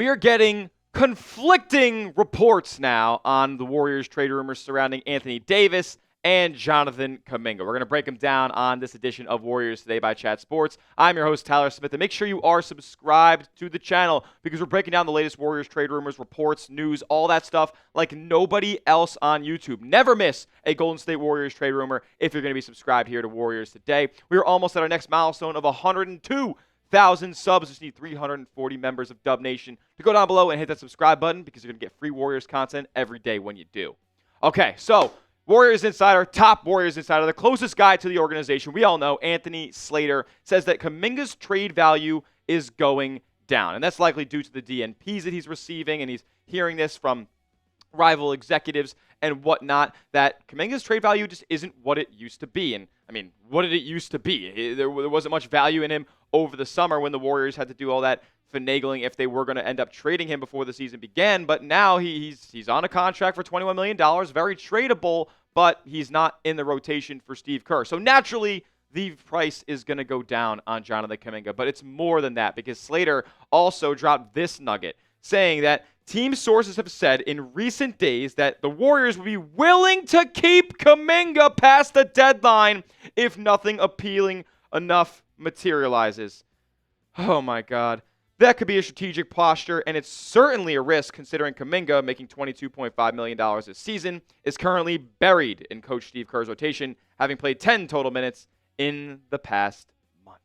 We are getting conflicting reports now on the Warriors trade rumors surrounding Anthony Davis and Jonathan Kuminga. We're going to break them down on this edition of Warriors Today by Chat Sports. I'm your host, Tyler Smith, and make sure you are subscribed to the channel because we're breaking down the latest Warriors trade rumors, reports, news, all that stuff like nobody else on YouTube. Never miss a Golden State Warriors trade rumor if you're going to be subscribed here to Warriors Today. We are almost at our next milestone of 102,000 subs. Just need 340 members of Dub Nation to go down below and hit that subscribe button because you're going to get free Warriors content every day when you do. Okay, so Warriors Insider, top Warriors Insider, the closest guy to the organization, we all know, Anthony Slater, says that Kuminga's trade value is going down. And that's likely due to the DNPs that he's receiving, and he's hearing this from rival executives and whatnot, that Kuminga's trade value just isn't what it used to be. And, I mean, what did it used to be? There wasn't much value in him over the summer when the Warriors had to do all that finagling if they were going to end up trading him before the season began. But now he's on a contract for $21 million, very tradable, but he's not in the rotation for Steve Kerr. So naturally, the price is going to go down on Jonathan Kuminga. But it's more than that because Slater also dropped this nugget, saying that team sources have said in recent days that the Warriors would be willing to keep Kuminga past the deadline if nothing appealing enough materializes. Oh my God. That could be a strategic posture, and it's certainly a risk considering Kuminga, making $22.5 million this season, is currently buried in Coach Steve Kerr's rotation, having played 10 total minutes in the past month.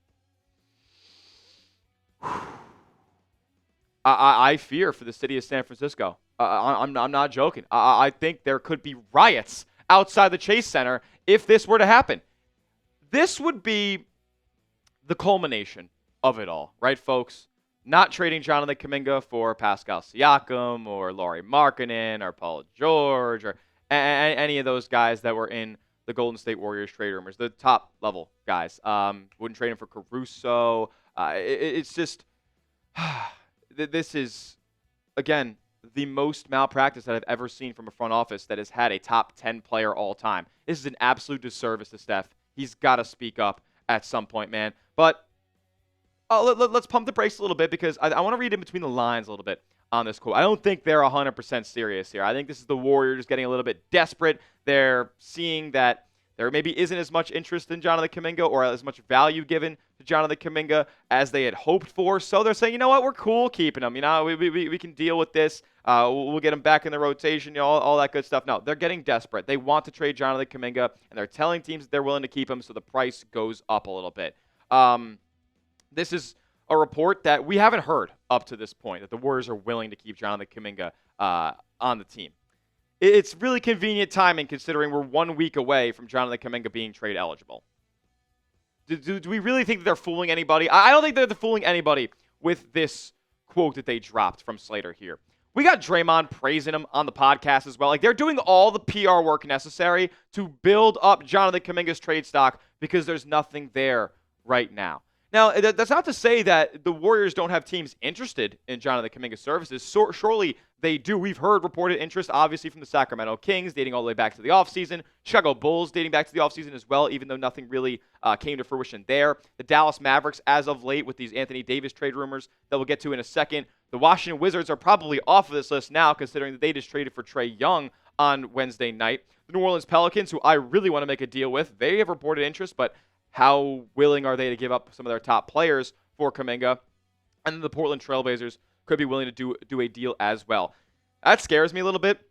I fear for the city of San Francisco. I'm not joking. I think there could be riots outside the Chase Center if this were to happen. This would be the culmination of it all, right, folks? Not trading Jonathan Kuminga for Pascal Siakam or Lauri Markkanen or Paul George or any of those guys that were in the Golden State Warriors trade rumors, the top level guys. Wouldn't trade him for Caruso. It's just, this is, again, the most malpractice that I've ever seen from a front office that has had a top 10 player all time. This is an absolute disservice to Steph. He's got to speak up at some point, man. But let's pump the brakes a little bit because I want to read in between the lines a little bit on this quote. I don't think they're 100% serious here. I think this is the Warriors getting a little bit desperate. They're seeing that there maybe isn't as much interest in Jonathan Kuminga or as much value given to Jonathan Kuminga as they had hoped for. So they're saying, you know what, we're cool keeping him. You know, we can deal with this. We'll get him back in the rotation, you know, all that good stuff. No, they're getting desperate. They want to trade Jonathan Kuminga, and they're telling teams that they're willing to keep him, so the price goes up a little bit. This is a report that we haven't heard up to this point, that the Warriors are willing to keep Jonathan Kuminga on the team. It's really convenient timing considering we're 1 week away from Jonathan Kuminga being trade eligible. Do we really think that they're fooling anybody? I don't think they're fooling anybody with this quote that they dropped from Slater here. We got Draymond praising him on the podcast as well. Like, they're doing all the PR work necessary to build up Jonathan Kuminga's trade stock because there's nothing there right now. Now, that's not to say that the Warriors don't have teams interested in Jonathan Kuminga's services. Surely they do. We've heard reported interest, obviously, from the Sacramento Kings, dating all the way back to the offseason. Chicago Bulls, dating back to the offseason as well, even though nothing really came to fruition there. The Dallas Mavericks, as of late, with these Anthony Davis trade rumors that we'll get to in a second. The Washington Wizards are probably off of this list now, considering that they just traded for Trae Young on Wednesday night. The New Orleans Pelicans, who I really want to make a deal with, they have reported interest, but how willing are they to give up some of their top players for Kuminga? And the Portland Trailblazers could be willing to do a deal as well. That scares me a little bit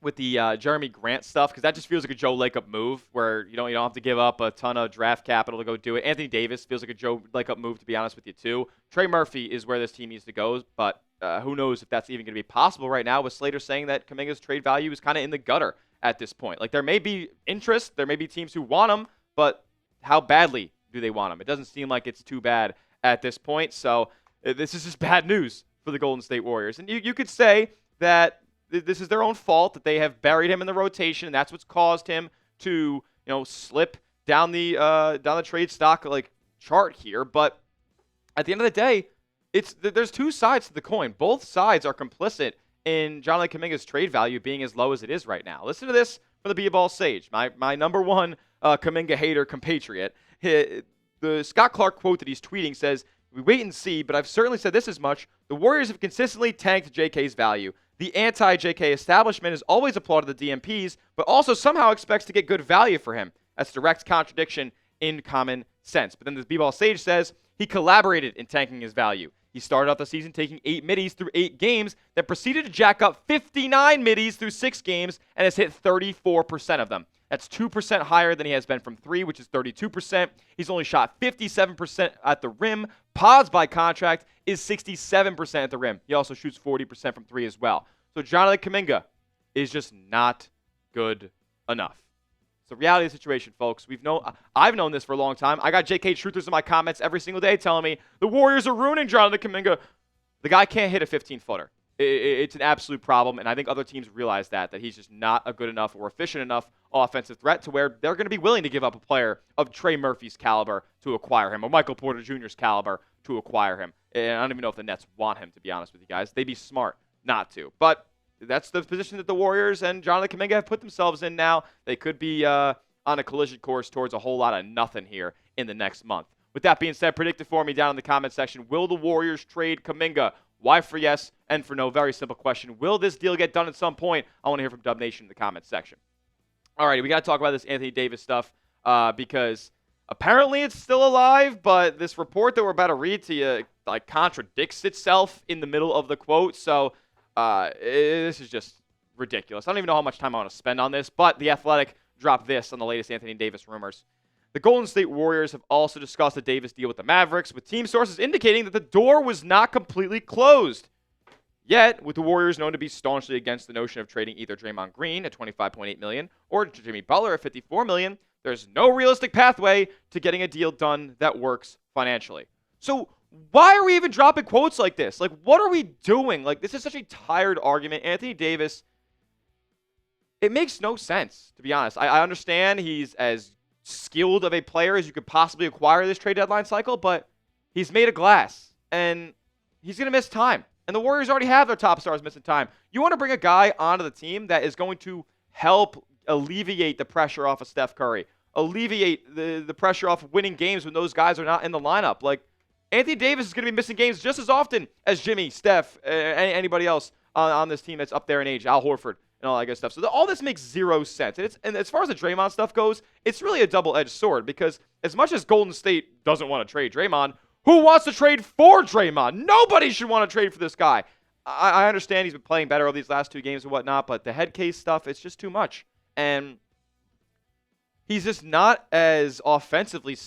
with the Jeremy Grant stuff because that just feels like a Joe Lacob move where you don't have to give up a ton of draft capital to go do it. Anthony Davis feels like a Joe Lacob move, to be honest with you, too. Trey Murphy is where this team needs to go, but who knows if that's even going to be possible right now with Slater saying that Kuminga's trade value is kind of in the gutter at this point. Like, there may be interest, there may be teams who want him, but how badly do they want him? It doesn't seem like it's too bad at this point. So this is just bad news for the Golden State Warriors. And you could say that this is their own fault, that they have buried him in the rotation, and that's what's caused him to slip down the trade stock chart here. But at the end of the day, there's two sides to the coin. Both sides are complicit in Jonathan Kuminga's trade value being as low as it is right now. Listen to this from the B-Ball Sage, my number one Kuminga hater compatriot. The Scott Clark quote that he's tweeting says, We wait and see, but I've certainly said this as much. The Warriors have consistently tanked JK's value. The anti-JK establishment has always applauded the DMPs, but also somehow expects to get good value for him. That's direct contradiction in common sense. But then the B-Ball Sage says he collaborated in tanking his value. He started off the season taking 8 middies through 8 games, then proceeded to jack up 59 middies through 6 games, and has hit 34% of them. That's 2% higher than he has been from 3, which is 32%. He's only shot 57% at the rim. Pods, by contract, is 67% at the rim. He also shoots 40% from 3 as well. So Jonathan Kuminga is just not good enough. It's the reality of the situation, folks. I've known this for a long time. I got JK truthers in my comments every single day telling me the Warriors are ruining Jonathan Kuminga. The guy can't hit a 15-footer. It's an absolute problem, and I think other teams realize that he's just not a good enough or efficient enough offensive threat to where they're going to be willing to give up a player of Trey Murphy's caliber to acquire him, or Michael Porter Jr.'s caliber to acquire him. And I don't even know if the Nets want him, to be honest with you guys. They'd be smart not to. But that's the position that the Warriors and Jonathan Kuminga have put themselves in now. They could be on a collision course towards a whole lot of nothing here in the next month. With that being said, predict it for me down in the comment section. Will the Warriors trade Kuminga? Why for yes and for no? Very simple question. Will this deal get done at some point? I want to hear from Dub Nation in the comments section. All right, we got to talk about this Anthony Davis stuff because apparently it's still alive, but this report that we're about to read to you contradicts itself in the middle of the quote. So this is just ridiculous. I don't even know how much time I want to spend on this, but The Athletic dropped this on the latest Anthony Davis rumors. The Golden State Warriors have also discussed a Davis deal with the Mavericks, with team sources indicating that the door was not completely closed. Yet, with the Warriors known to be staunchly against the notion of trading either Draymond Green at $25.8 million or Jimmy Butler at $54 million, there's no realistic pathway to getting a deal done that works financially. So why are we even dropping quotes like this? What are we doing? This is such a tired argument. Anthony Davis, it makes no sense, to be honest. I understand he's as skilled of a player as you could possibly acquire this trade deadline cycle, but he's made of glass, and he's going to miss time. And the Warriors already have their top stars missing time. You want to bring a guy onto the team that is going to help alleviate the pressure off of Steph Curry, alleviate the pressure off of winning games when those guys are not in the lineup. Anthony Davis is going to be missing games just as often as Jimmy, Steph, anybody else on this team that's up there in age, Al Horford, and all that good stuff. So all this makes zero sense. And as far as the Draymond stuff goes, it's really a double-edged sword because as much as Golden State doesn't want to trade Draymond, who wants to trade for Draymond? Nobody should want to trade for this guy. I understand he's been playing better over these last 2 games and whatnot, but the head case stuff, it's just too much. And he's just not as offensively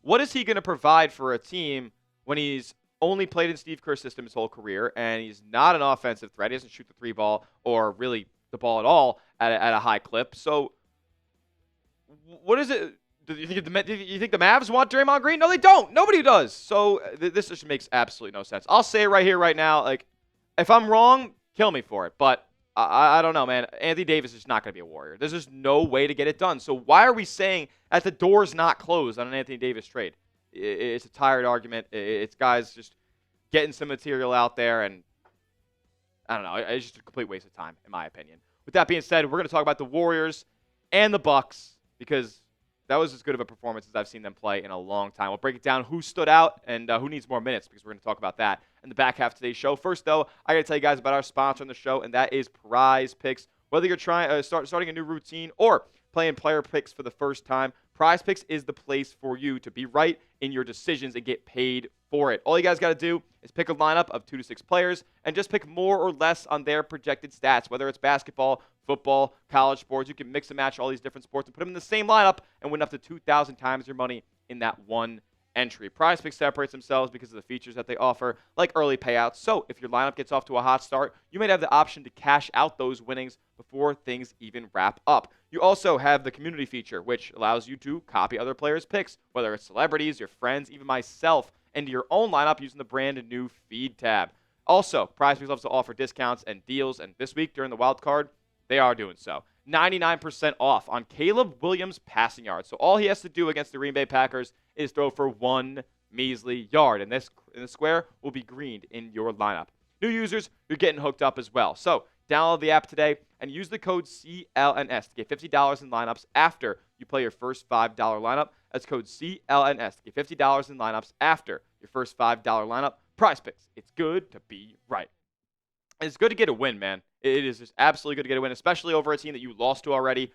what is he going to provide for a team when he's only played in Steve Kerr's system his whole career and he's not an offensive threat? He doesn't shoot the 3 ball or really the ball at all at a high clip. So what is it? Do you think the Mavs want Draymond Green? No, they don't. Nobody does. So this just makes absolutely no sense. I'll say it right here, right now. If I'm wrong, kill me for it. But I don't know, man. Anthony Davis is not going to be a Warrior. There's just no way to get it done. So why are we saying that the door's not closed on an Anthony Davis trade? It's a tired argument. It's guys just getting some material out there, and I don't know. It's just a complete waste of time, in my opinion. With that being said, we're going to talk about the Warriors and the Bucks because that was as good of a performance as I've seen them play in a long time. We'll break it down who stood out and who needs more minutes because we're going to talk about that in the back half of today's show. First, though, I got to tell you guys about our sponsor on the show, and that is PrizePicks. Whether you're starting a new routine or playing player picks for the first time, PrizePicks is the place for you to be right in your decisions and get paid for it. All you guys got to do is pick a lineup of 2 to 6 players and just pick more or less on their projected stats, whether it's basketball, football, college sports. You can mix and match all these different sports and put them in the same lineup and win up to 2,000 times your money in that one entry. PrizePicks separates themselves because of the features that they offer, like early payouts. So if your lineup gets off to a hot start, you might have the option to cash out those winnings before things even wrap up. You also have the community feature, which allows you to copy other players' picks, whether it's celebrities, your friends, even myself, into your own lineup using the brand new feed tab. Also, PrizePicks loves to offer discounts and deals, and this week during the wild card, they are doing so. 99% off on Caleb Williams' passing yards. So all he has to do against the Green Bay Packers is throw for 1 measly yard, and this in the square will be greened in your lineup. New users, you're getting hooked up as well. So download the app today and use the code CLNS to get $50 in lineups after you play your first $5 lineup. That's code CLNS to get $50 in lineups after your first $5 lineup. PrizePicks. It's good to be right. It's good to get a win, man. It is just absolutely good to get a win, especially over a team that you lost to already,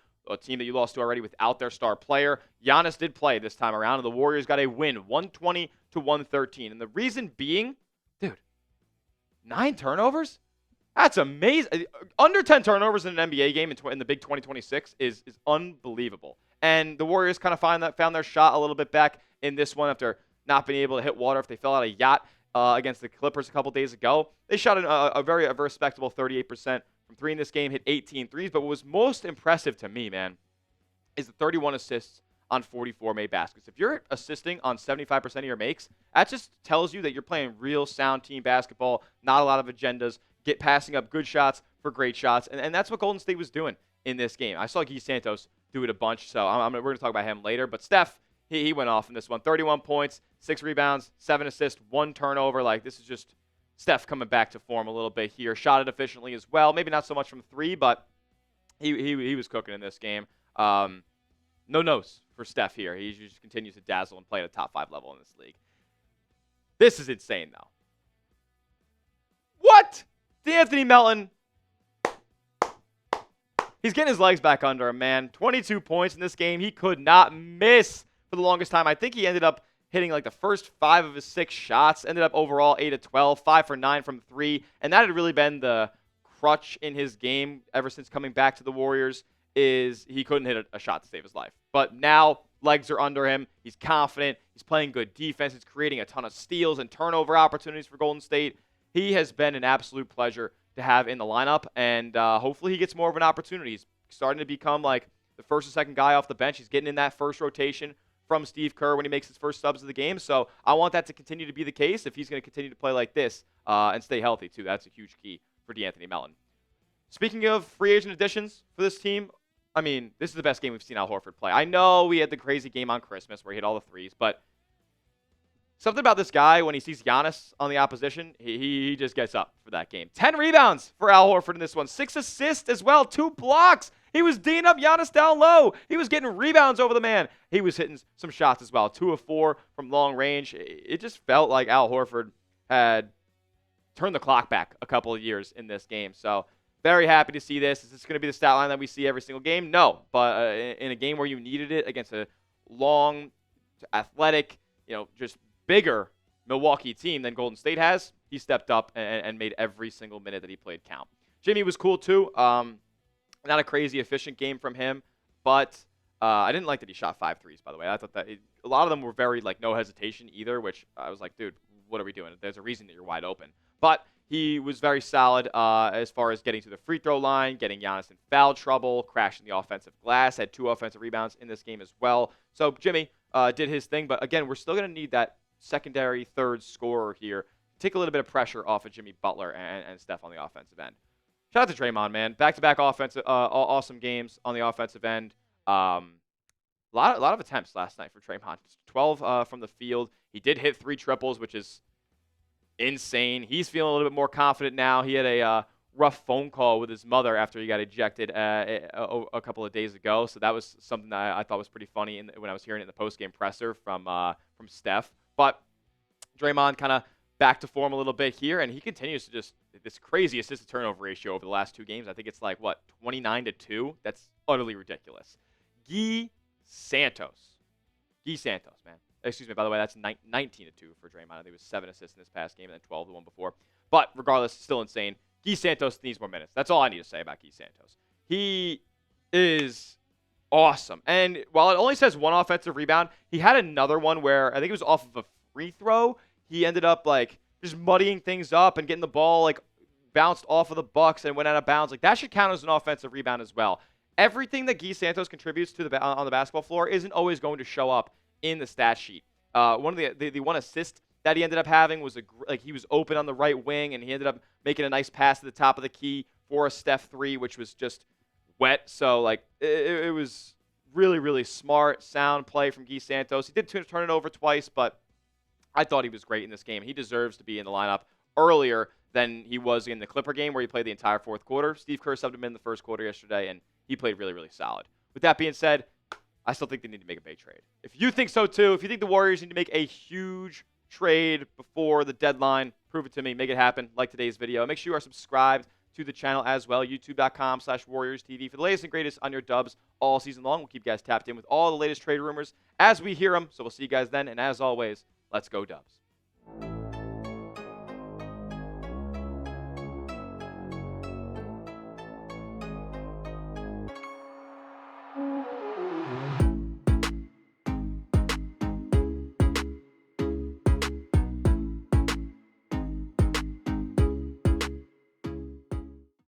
without their star player. Giannis did play this time around, and the Warriors got a win, 120-113. And the reason being, dude, 9 turnovers? That's amazing. Under 10 turnovers in an NBA game in the Big 2026 is unbelievable. And the Warriors kind of found their shot a little bit back in this one after not being able to hit water if they fell out a yacht against the Clippers a couple days ago. They shot a very respectable 38% from 3 in this game, hit 18 threes. But what was most impressive to me, man, is the 31 assists on 44 made baskets. If you're assisting on 75% of your makes, that just tells you that you're playing real sound team basketball, not a lot of agendas, passing up good shots for great shots. And that's what Golden State was doing in this game. I saw Guy Santos do it a bunch, so we're going to talk about him later. But Steph, he went off in this one. 31 points, 6 rebounds, 7 assists, 1 turnover. Like, this is just Steph coming back to form a little bit here. Shot it efficiently as well. Maybe not so much from 3, but he was cooking in this game. No nose for Steph here. He just continues to dazzle and play at a top 5 level in this league. This is insane, though. What? D'Anthony Melton. He's getting his legs back under him, man. 22 points in this game. He could not miss for the longest time. I think he ended up hitting like the first 5 of his 6 shots. Ended up overall 8 of 12, 5 for 9 from 3. And that had really been the crutch in his game ever since coming back to the Warriors, is he couldn't hit a shot to save his life. But now legs are under him. He's confident. He's playing good defense. He's creating a ton of steals and turnover opportunities for Golden State. He has been an absolute pleasure to have in the lineup, and hopefully he gets more of an opportunity. He's starting to become like the first or second guy off the bench. He's getting in that first rotation from Steve Kerr when he makes his first subs of the game. So I want that to continue to be the case if he's going to continue to play like this and stay healthy, too. That's a huge key for D'Anthony Melton. Speaking of free agent additions for this team, I mean, this is the best game we've seen Al Horford play. I know we had the crazy game on Christmas where he hit all the threes, but something about this guy, when he sees Giannis on the opposition, he just gets up for that game. 10 rebounds for Al Horford in this one. 6 assists as well. 2 blocks. He was D'ing up Giannis down low. He was getting rebounds over the man. He was hitting some shots as well. 2 of 4 from long range. It just felt like Al Horford had turned the clock back a couple of years in this game. So very happy to see this. Is this going to be the stat line that we see every single game? No. But in a game where you needed it against a long, athletic, just bigger Milwaukee team than Golden State has, he stepped up and made every single minute that he played count. Jimmy was cool too. Not a crazy efficient game from him, but I didn't like that he shot 5 threes, by the way. I thought that a lot of them were very no hesitation either, which I was like, dude, what are we doing? There's a reason that you're wide open. But he was very solid as far as getting to the free throw line, getting Giannis in foul trouble, crashing the offensive glass, had 2 offensive rebounds in this game as well. So Jimmy did his thing, but again, we're still going to need that secondary third scorer here. Take a little bit of pressure off of Jimmy Butler and Steph on the offensive end. Shout out to Draymond, man. Back-to-back offensive, awesome games on the offensive end. A lot of attempts last night for Draymond. 12 from the field. He did hit 3 triples, which is insane. He's feeling a little bit more confident now. He had a rough phone call with his mother after he got ejected a couple of days ago. So that was something that I thought was pretty funny when I was hearing it in the post-game presser from Steph. But Draymond kind of back to form a little bit here, and he continues to just this crazy assist-to-turnover ratio over the last 2 games. I think it's 29-2. That's utterly ridiculous. Guy Santos, man. Excuse me, by the way, that's 19-2 for Draymond. I think it was 7 assists in this past game and then 12 the one before. But regardless, still insane. Guy Santos needs more minutes. That's all I need to say about Guy Santos. He is awesome. And while it only says 1 offensive rebound, he had another one where I think it was off of a free throw. He ended up just muddying things up and getting the ball bounced off of the Bucks and went out of bounds. That should count as an offensive rebound as well. Everything that Guy Santos contributes to on the basketball floor isn't always going to show up in the stat sheet. One of the one assist that he ended up having was he was open on the right wing and he ended up making a nice pass at the top of the key for a Steph 3, which was just wet. So it was really, really smart, sound play from Guy Santos. He did turn it over twice, but I thought he was great in this game. He deserves to be in the lineup earlier than he was in the Clipper game where he played the entire 4th quarter. Steve Kerr subbed him in the 1st quarter yesterday, and he played really, really solid. With that being said, I still think they need to make a big trade. If you think so too, if you think the Warriors need to make a huge trade before the deadline. Prove it to me. Make it happen like today's video. Make sure you are subscribed to the channel as well, youtube.com/WarriorsTV for the latest and greatest on your Dubs all season long. We'll keep you guys tapped in with all the latest trade rumors as we hear them. So we'll see you guys then. And as always, let's go Dubs.